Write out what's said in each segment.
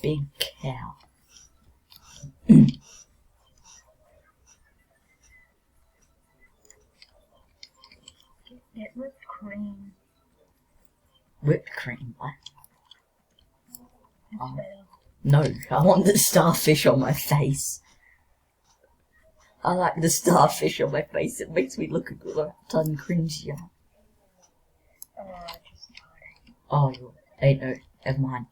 big cow. Get whipped cream. Whipped cream, what? It's better. No, I want the starfish on my face. I like the starfish on my face. It makes me look a ton cringier. Oh, I just died. Oh, hey, no, never mind.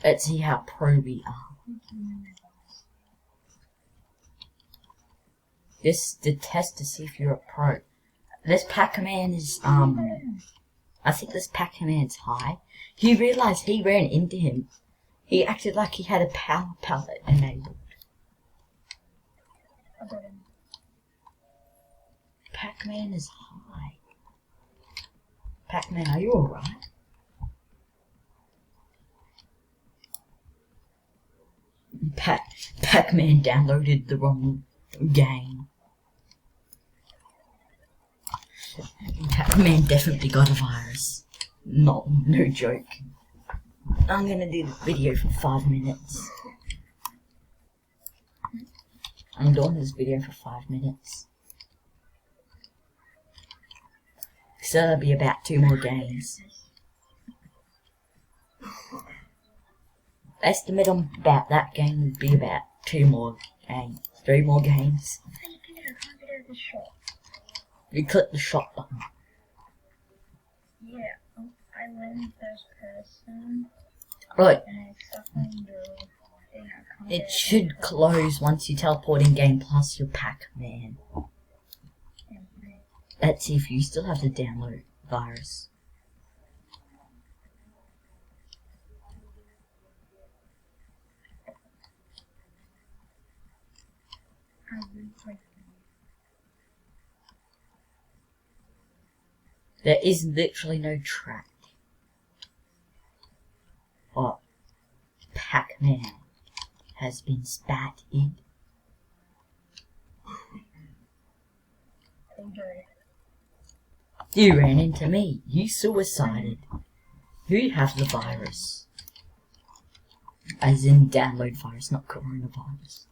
Let's see how pro we are. This is the test to see if you're a pro. This Pac-Man is, I think this Pac-Man's high. You realise he ran into him. He acted like he had a power pallet enabled. I got him. Pac-Man is high. Pac-Man, are you alright? Pac-Man downloaded the wrong game. Pac-Man definitely got a virus. No joke. I'm gonna do the video for 5 minutes. I'm doing this video for 5 minutes. So that'll be about 2 more games. Estimate on about that game would be about 2 more games. 3 more games. I can't get out of the shop. You click the shop button. Yeah, I went first person. Right. And I suffered the thing I can't It get should out. close once you teleport in game plus your Pac-Man. Let's see if you still have the download virus. There is literally no track. Oh, Pac-Man has been spat in. You ran into me. You suicided. You have the virus. As in download virus, not coronavirus.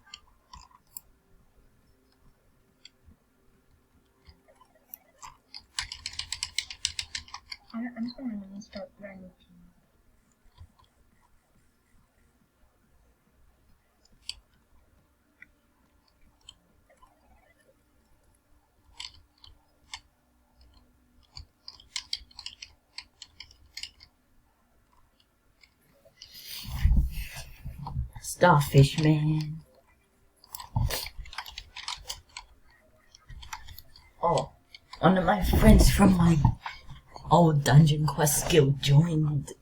I'm just gonna start running. Starfish Man. Oh, one of my friends from my old Dungeon Quest guild joined.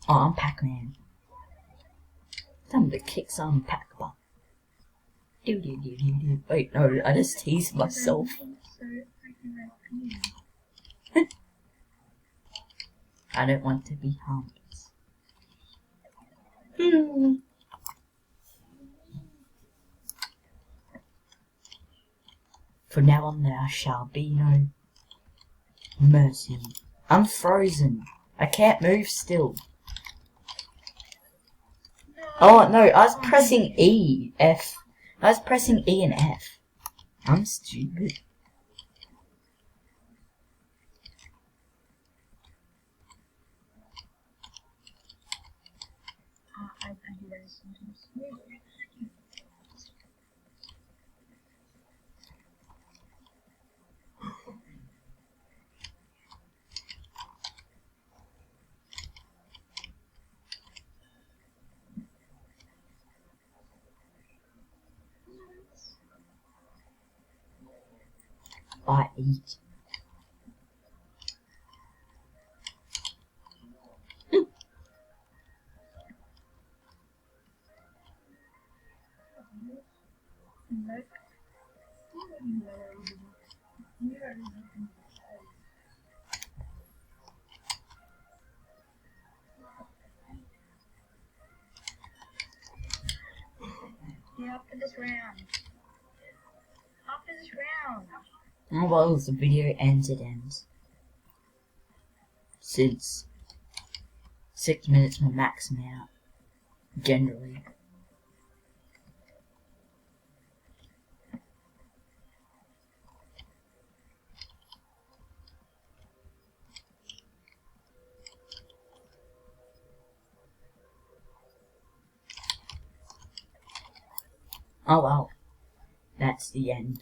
Oh, I'm Pac-Man. Time to kick some Packblox. Do. Wait, no, I just teased myself. I don't want to be harmed. From now on there shall be no mercy. I'm frozen. I can't move still. Oh no, I was pressing E, F. I was pressing E and F. I'm stupid. I do that sometimes. I eat. Nope. Yeah, after this round. After this round. Oh well, if the video ends, it ends. Since 6 minutes will max me out, generally. Oh well, that's the end.